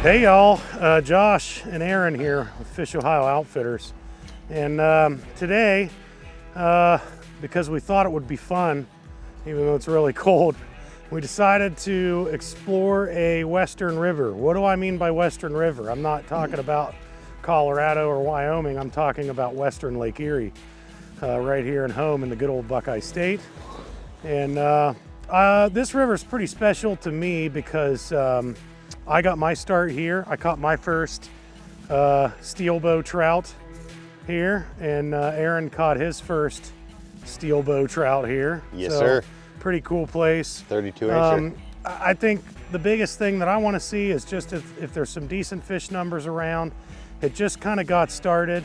Hey y'all, Josh and Aaron here with Fish Ohio Outfitters. And today, because we thought it would be fun, even though it's really cold, we decided to explore a Western river. What do I mean by Western river? I'm not talking about Colorado or Wyoming, I'm talking about Western Lake Erie, right here in home in the good old Buckeye State. And this river is pretty special to me because I got my start here. I caught my first steelbow trout here, and Aaron caught his first steelbow trout here. Yes, sir. Pretty cool place. 32 incher. I think the biggest thing that I want to see is just if there's some decent fish numbers around. It just kind of got started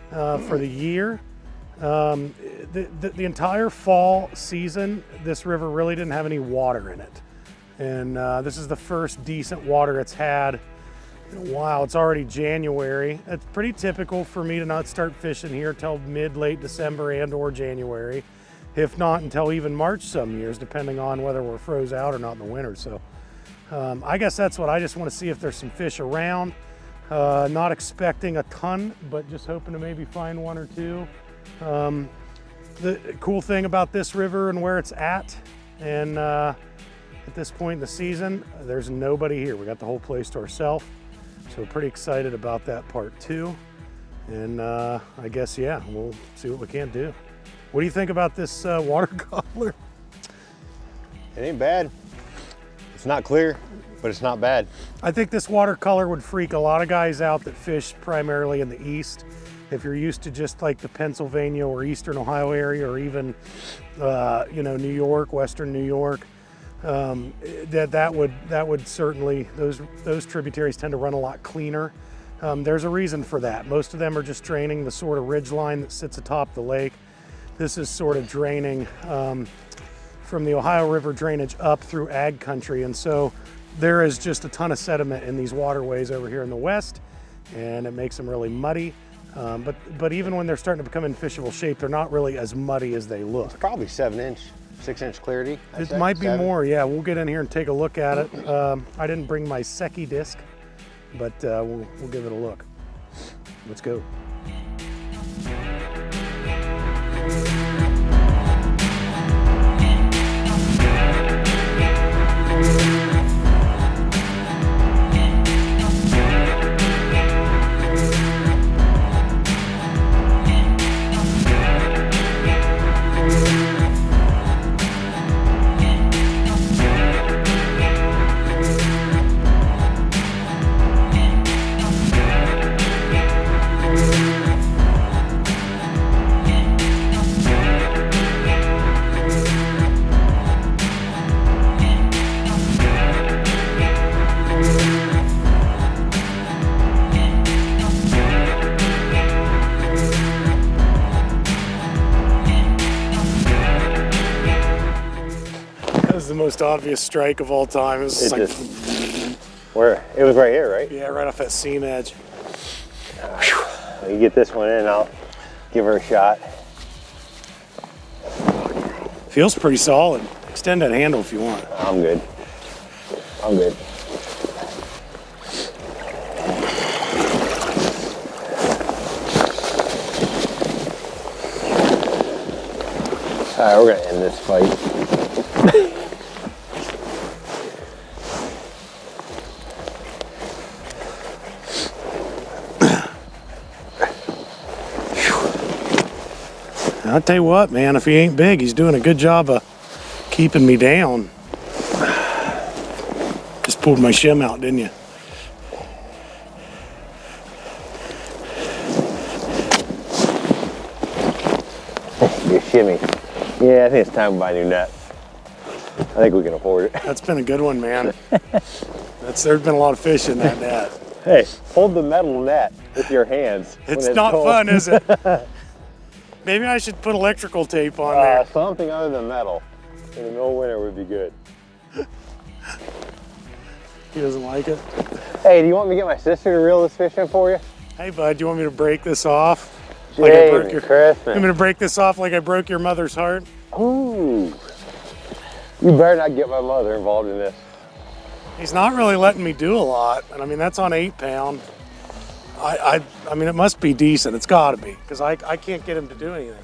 for the year. The entire fall season, this river really didn't have any water in it. And this is the first decent water it's had in a while. It's already January. It's pretty typical for me to not start fishing here till late December and or January, if not until even March some years, depending on whether we're froze out or not in the winter. So I guess that's what I just want to see, if there's some fish around. Not expecting a ton, but just hoping to maybe find one or two. The cool thing about this river and where it's at, and at this point in the season, there's nobody here. We got the whole place to ourselves. So we're pretty excited about that part too. And I guess, yeah, we'll see what we can do. What do you think about this water gobbler? It ain't bad. It's not clear, but it's not bad. I think this watercolor would freak a lot of guys out that fish primarily in the east. If you're used to just like the Pennsylvania or Eastern Ohio area, or even, New York, Western New York, that would certainly, those tributaries tend to run a lot cleaner. There's a reason for that. Most of them are just draining the sort of ridge line that sits atop the lake. This is sort of draining from the Ohio River drainage up through ag country, and so there is just a ton of sediment in these waterways over here in the west, and it makes them really muddy. But even when they're starting to become in fishable shape, they're not really as muddy as they look. It's probably 6-inch clarity. It might be more, yeah. We'll get in here and take a look at it. I didn't bring my Secchi disc, but we'll give it a look. Let's go. The most obvious strike of all time. It was where it was right here, right? Yeah, right off that seam edge. You get this one in, I'll give her a shot. Feels pretty solid. Extend that handle if you want. I'm good. I'm good. All right, we're gonna end this fight. I'll tell you what, man, if he ain't big, he's doing a good job of keeping me down. Just pulled my shim out, didn't you? Be a shimmy. Yeah, I think it's time to buy a new net. I think we can afford it. That's been a good one, man. There's been a lot of fish in that net. Hey, hold the metal net with your hands. It's not cold. fun, is it? Maybe I should put electrical tape on there. Something other than metal in the middle of winter would be good. He doesn't like it. Hey, do you want me to get my sister to reel this fish in for you? Hey, bud, do you want me to break this off? Like I broke your Christmas. You want me to break this off like I broke your mother's heart? Ooh. You better not get my mother involved in this. He's not really letting me do a lot. And I mean, that's on 8-pound. I mean, it must be decent. It's gotta be, because I can't get him to do anything.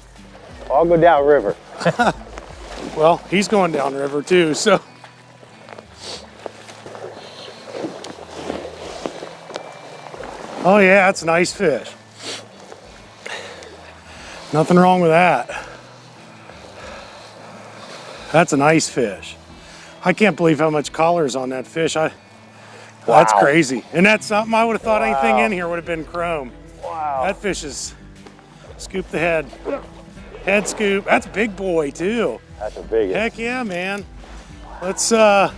I'll go down river. Well, he's going down river too, so. Oh yeah, that's a nice fish. Nothing wrong with that. That's a nice fish. I can't believe how much collar is on that fish. That's crazy. And that's something I would have thought anything in here would have been chrome. Wow. That fish is, scoop the head. Head scoop. That's a big boy too. That's a big one. Heck yeah, man. Let's go.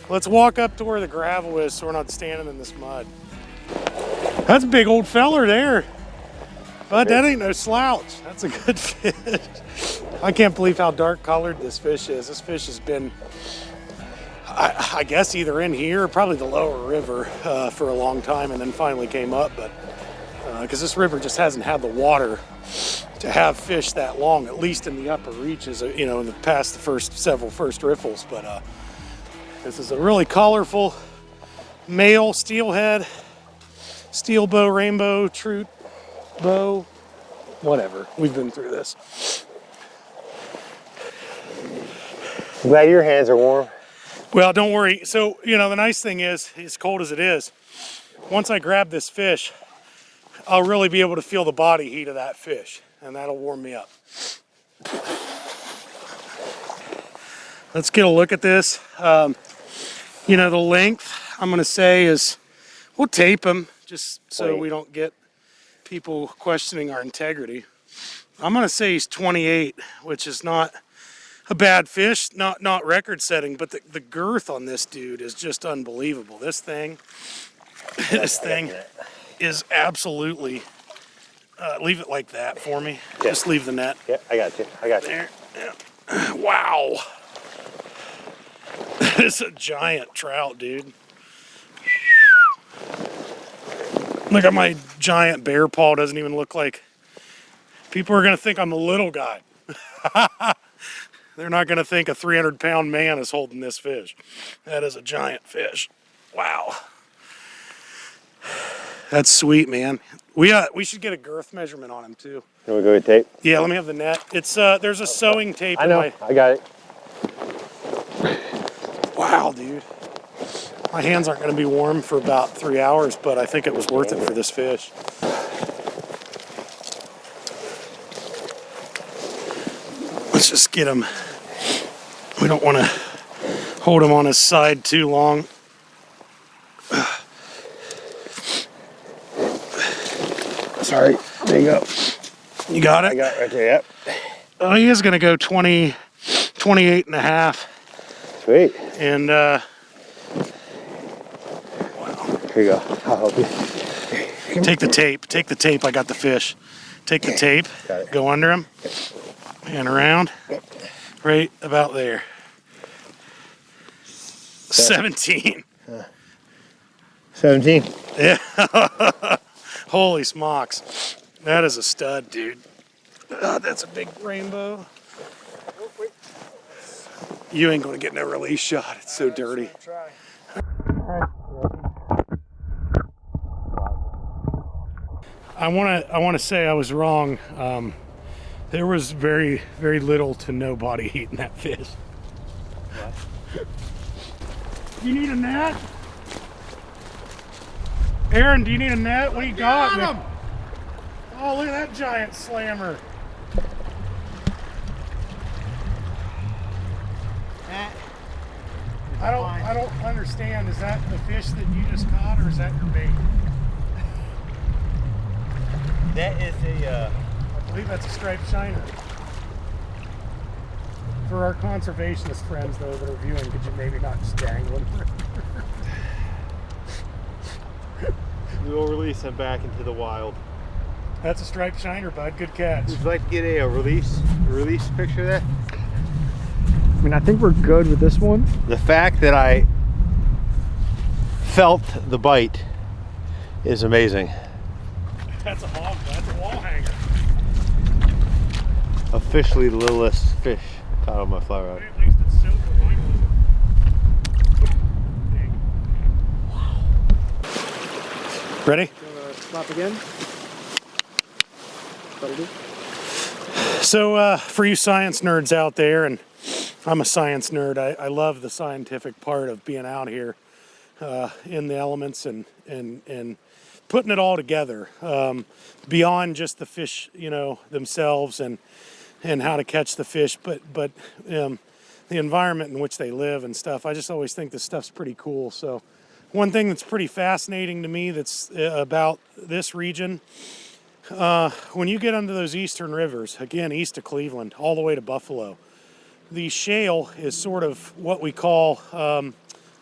Let's walk up to where the gravel is so we're not standing in this mud. That's a big old feller there. But that ain't no slouch. That's a good fish. I can't believe how dark colored this fish is. This fish has been, I guess, either in here or probably the lower river for a long time, and then finally came up. But because this river just hasn't had the water to have fish that long, at least in the upper reaches, you know, in the past the several first riffles. But this is a really colorful male steelhead, steel bow, rainbow, trout bow, whatever. We've been through this. I'm glad your hands are warm. Well, don't worry. So, you know, the nice thing is, as cold as it is, once I grab this fish, I'll really be able to feel the body heat of that fish, and that'll warm me up. Let's get a look at this. You know, the length, I'm going to say is, we'll tape him just so we don't get people questioning our integrity. I'm going to say he's 28, which is not a bad fish, not record setting, but the girth on this dude is just unbelievable. This thing is absolutely, leave it like that for me. Yeah. Just leave the net. Yeah, I got you. There. Yeah. Wow. It's a giant trout, dude. Look at my giant bear paw. Doesn't even look like. People are going to think I'm a little guy. They're not going to think a 300-pound man is holding this fish. That is a giant fish. Wow. That's sweet, man. We should get a girth measurement on him too. Can we go get tape? Yeah, let me have the net. It's there's a sewing tape. I know. I got it. Wow, dude. My hands aren't going to be warm for about 3 hours, but I think it was worth it for this fish. Let's just get him. We don't want to hold him on his side too long. Sorry. There you go. You got it? I got it right there, yep. Oh, he is going to go 28 and a half. Sweet. And, wow. Here you go. I'll help you. Take the tape. Take the tape. I got the fish. Take the tape. Got it. Go under him. And around. Right about there. 17. 17. Yeah. Holy smocks. That is a stud, dude. That's a big rainbow. You ain't gonna get no release shot. It's so dirty. I wanna say I was wrong. There was very, very little to no body heat in that fish. What? You need a net? Aaron, do you need a net? What do you got? Him. Oh, look at that giant slammer. I don't understand. Is that the fish that you just caught, or is that your bait? That is a I believe that's a striped shiner. For our conservationist friends, though, that are viewing, could you maybe not just dangle him? We will release him back into the wild. That's a striped shiner, bud. Good catch. Would you like to get a release picture of that? I mean, I think we're good with this one. The fact that I felt the bite is amazing. That's a hog. That's a wall hanger. Officially the littlest fish caught on my fly rod. At least it's silver. Ready? Slap again. That'll do. So for you science nerds out there, and I'm a science nerd, I love the scientific part of being out here in the elements and putting it all together beyond just the fish, themselves and how to catch the fish, but the environment in which they live and stuff. I just always think this stuff's pretty cool. So one thing that's pretty fascinating to me that's about this region, when you get under those eastern rivers, again, east of Cleveland, all the way to Buffalo, the shale is sort of what we call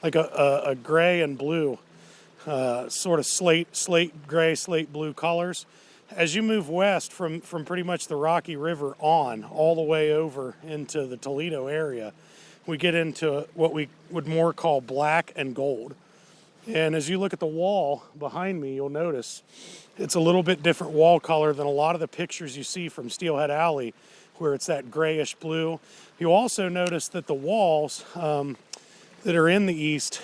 like a gray and blue, sort of slate gray, slate blue colors. As you move west from pretty much the Rocky River on, all the way over into the Toledo area, we get into what we would more call black and gold. And as you look at the wall behind me, you'll notice it's a little bit different wall color than a lot of the pictures you see from Steelhead Alley, where it's that grayish blue. You'll also notice that the walls that are in the east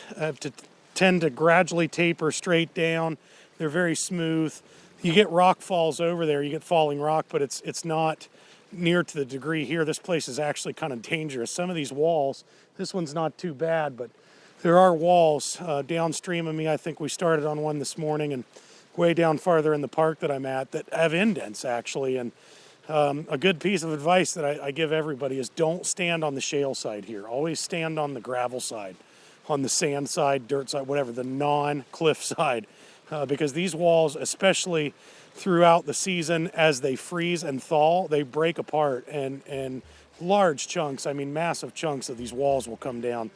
tend to gradually taper straight down. They're very smooth. You get rock falls over there, you get falling rock, but it's not near to the degree here. This place is actually kind of dangerous. Some of these walls, this one's not too bad, but there are walls downstream of me. I think we started on one this morning, and way down farther in the park that I'm at that have indents actually. And a good piece of advice that I give everybody is don't stand on the shale side here. Always stand on the gravel side, on the sand side, dirt side, whatever, the non-cliff side. Because these walls, especially throughout the season, as they freeze and thaw, they break apart, and large chunks, I mean massive chunks of these walls will come down.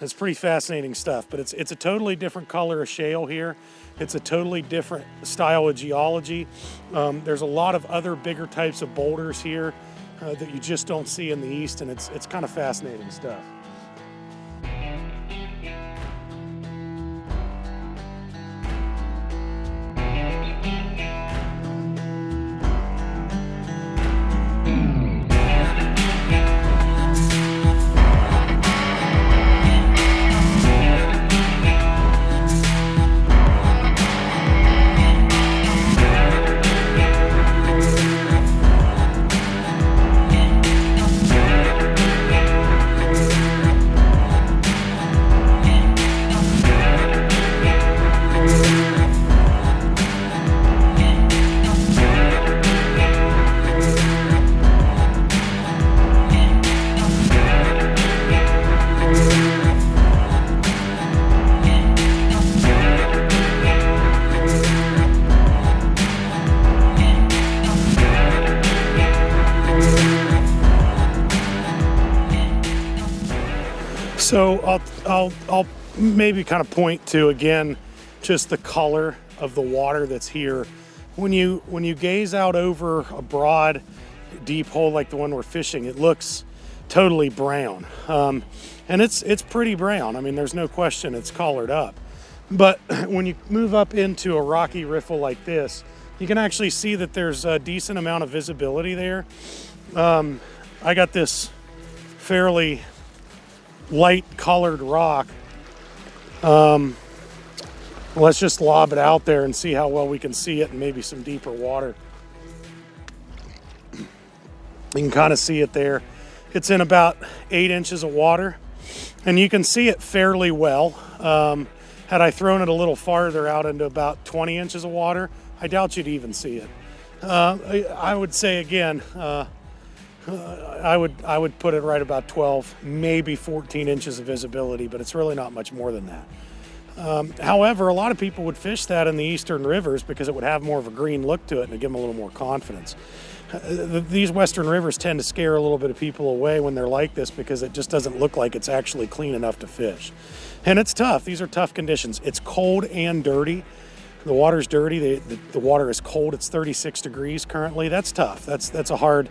It's pretty fascinating stuff, but it's a totally different color of shale here. It's a totally different style of geology. There's a lot of other bigger types of boulders here that you just don't see in the east, and it's kind of fascinating stuff. So I'll maybe kind of point to, again, just the color of the water that's here. When you gaze out over a broad, deep hole like the one we're fishing, it looks totally brown. And it's pretty brown. I mean, there's no question it's colored up. But when you move up into a rocky riffle like this, you can actually see that there's a decent amount of visibility there. I got this fairly light colored rock. Let's just lob it out there and see how well we can see it in maybe some deeper water. You can kind of see it there. It's in about 8 inches of water, and you can see it fairly well. Had I thrown it a little farther out into about 20 inches of water, I doubt you'd even see it. I would say again, I would put it right about 12, maybe 14 inches of visibility, but it's really not much more than that. However, a lot of people would fish that in the eastern rivers because it would have more of a green look to it and it'd give them a little more confidence. These western rivers tend to scare a little bit of people away when they're like this because it just doesn't look like it's actually clean enough to fish. And it's tough. These are tough conditions. It's cold and dirty. The water's dirty. The water is cold. It's 36 degrees currently. That's tough. That's a hard...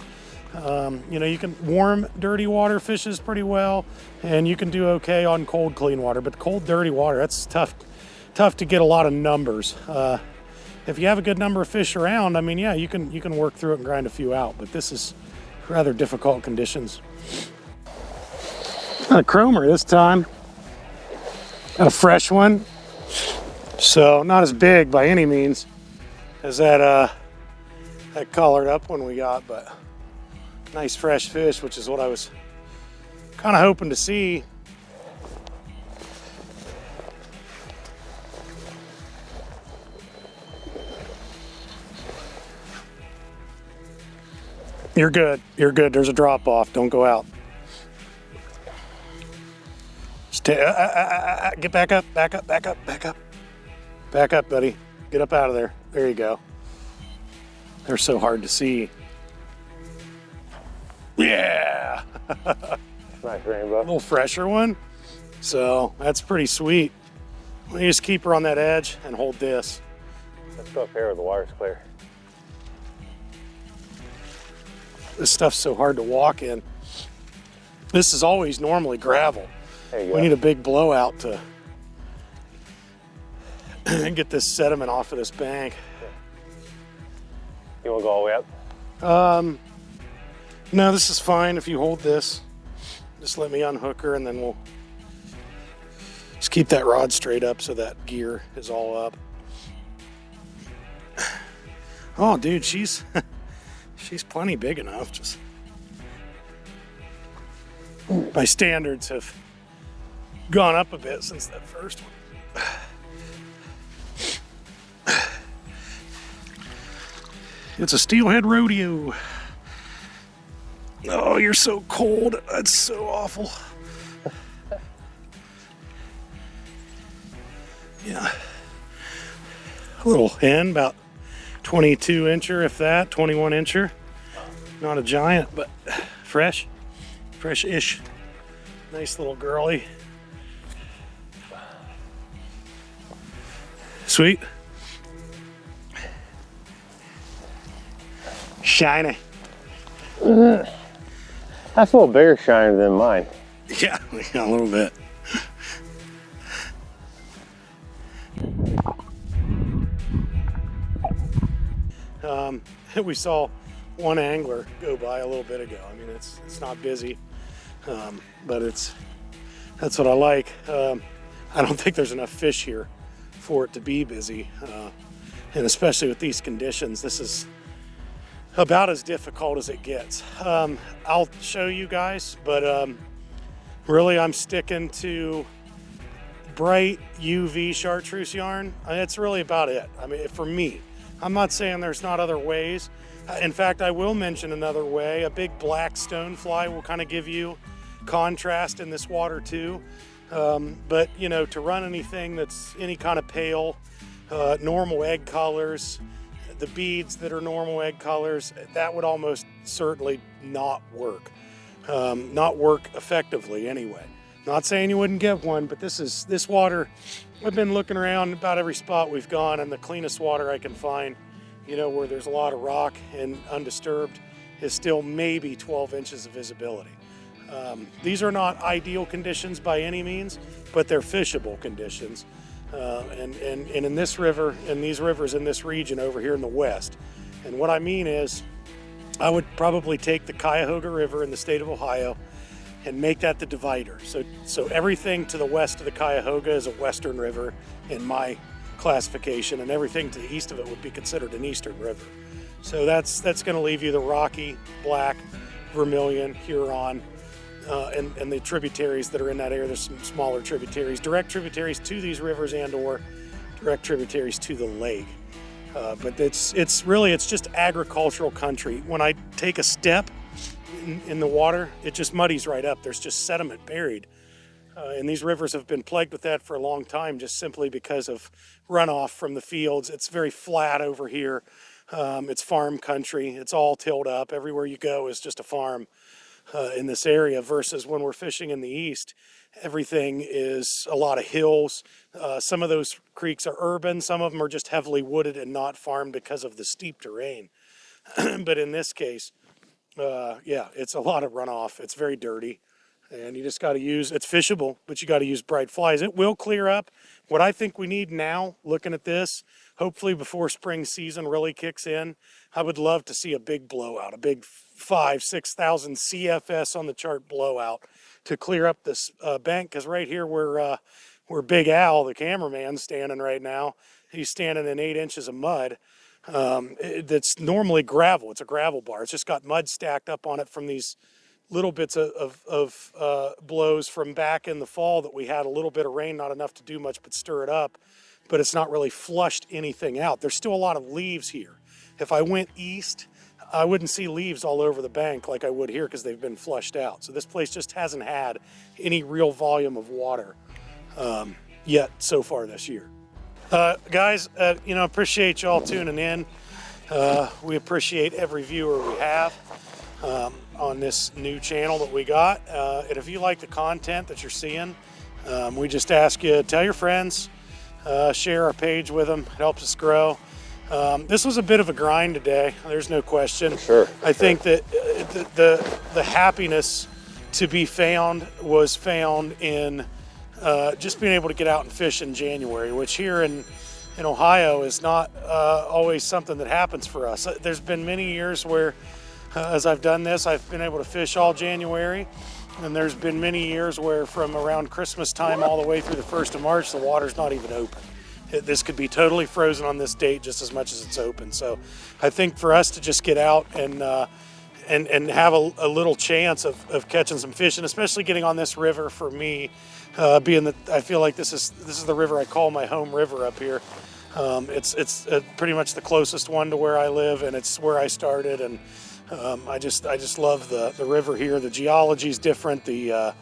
you can warm, dirty water fishes pretty well, and you can do okay on cold, clean water. But cold, dirty water, that's tough to get a lot of numbers. If you have a good number of fish around, I mean, yeah, you can work through it and grind a few out. But this is rather difficult conditions. Not a chromer this time. Got a fresh one. So not as big by any means as that collared up one we got, but nice fresh fish, which is what I was kind of hoping to see. You're good. You're good. There's a drop off. Don't go out. Get back up, back up, back up, back up. Back up, buddy. Get up out of there. There you go. They're so hard to see. Yeah. Nice rainbow. A little fresher one. So that's pretty sweet. We just keep her on that edge and hold this. Let's go up here where the water's clear. This stuff's so hard to walk in. This is always normally gravel. There you go. We need a big blowout to get this sediment off of this bank. You want to go all the way up? No, this is fine if you hold this. Just let me unhook her and then we'll just keep that rod straight up so that gear is all up. Oh, dude, she's she's plenty big enough. Just my standards have gone up a bit since that first one. It's a steelhead rodeo. Oh, you're so cold. That's so awful. Yeah. A little hen, about 22 incher, if that, 21 incher. Not a giant, but fresh. Fresh-ish. Nice little girly. Sweet. Shiny. That's a little bigger shiner than mine. Yeah, a little bit. We saw one angler go by a little bit ago. I mean, it's not busy, but that's what I like. I don't think there's enough fish here for it to be busy, and especially with these conditions, this is about as difficult as it gets. I'll show you guys, but really I'm sticking to bright UV chartreuse yarn. It's really about it. I mean, for me, I'm not saying there's not other ways. In fact, I will mention another way. A big black stonefly will kind of give you contrast in this water too. But you know, to run anything that's any kind of pale, normal egg colors, the beads that are normal egg colors, that would almost certainly not work. Not work effectively anyway. Not saying you wouldn't get one, but this water, I've been looking around about every spot we've gone, and the cleanest water I can find, you know, where there's a lot of rock and undisturbed, is still maybe 12 inches of visibility. These are not ideal conditions by any means, but they're fishable conditions. And in this river, and these rivers in this region over here in the west. And what I mean is, I would probably take the Cuyahoga River in the state of Ohio and make that the divider. So everything to the west of the Cuyahoga is a western river in my classification, and everything to the east of it would be considered an eastern river. So that's going to leave you the Rocky, Black, Vermilion, Huron, and the tributaries that are in that area. There's some smaller tributaries, direct tributaries to these rivers and or direct tributaries to the lake. But it's just agricultural country. When I take a step in the water, it just muddies right up. There's just sediment buried. And these rivers have been plagued with that for a long time, just simply because of runoff from the fields. It's very flat over here. It's farm country. It's all tilled up. Everywhere you go is just a farm in this area, versus when we're fishing in the east, everything is a lot of hills. Some of those creeks are urban. Some of them are just heavily wooded and not farmed because of the steep terrain. But in this case, yeah, it's a lot of runoff. It's very dirty. And you just got to use, it's fishable, but you got to use bright flies. It will clear up. What I think we need now, looking at this, hopefully before spring season really kicks in, I would love to see a big blowout, a big 5,000-6,000 CFS on the chart blowout to clear up this bank. Because right here where where Big Al, the cameraman's standing right now. He's standing in 8 inches of mud. That's normally gravel. It's a gravel bar. It's just got mud stacked up on it from these little bits of blows from back in the fall that we had a little bit of rain, not enough to do much but stir it up, but it's not really flushed anything out. There's still a lot of leaves here. If I went east, I wouldn't see leaves all over the bank like I would here because they've been flushed out. So this place just hasn't had any real volume of water yet so far this year. Guys, appreciate y'all tuning in. We appreciate every viewer we have on this new channel that we got. And if you like the content that you're seeing, we just ask you, tell your friends, share our page with them. It helps us grow. This was a bit of a grind today. There's no question. Sure. I think that the happiness to be found was found in just being able to get out and fish in January, which here in Ohio is not always something that happens for us. There's been many years where, as I've done this, I've been able to fish all January. And there's been many years where from around Christmas time all the way through the 1st of March, the water's not even open. This could be totally frozen on this date just as much as it's open. So I think for us to just get out and have a little chance of catching some fish, and especially getting on this river for me, being that I feel like this is the river I call my home river up here. It's pretty much the closest one to where I live, and it's where I started. And I just love the river here. The geology is different. The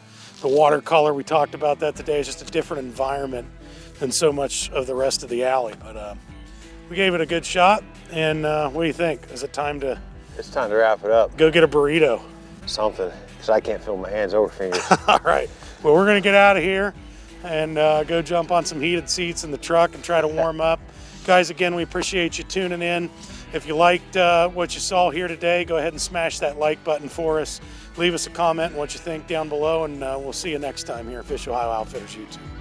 watercolor, we talked about that today. It's just a different environment than so much of the rest of the alley. But we gave it a good shot. And what do you think? Is it time to? It's time to wrap it up. Go get a burrito. Something, because I can't feel my hands over fingers. All right. Well, we're going to get out of here and go jump on some heated seats in the truck and try to warm up. Guys, again, we appreciate you tuning in. If you liked what you saw here today, go ahead and smash that like button for us. Leave us a comment on what you think down below, and we'll see you next time here at Fish Ohio Outfitters YouTube.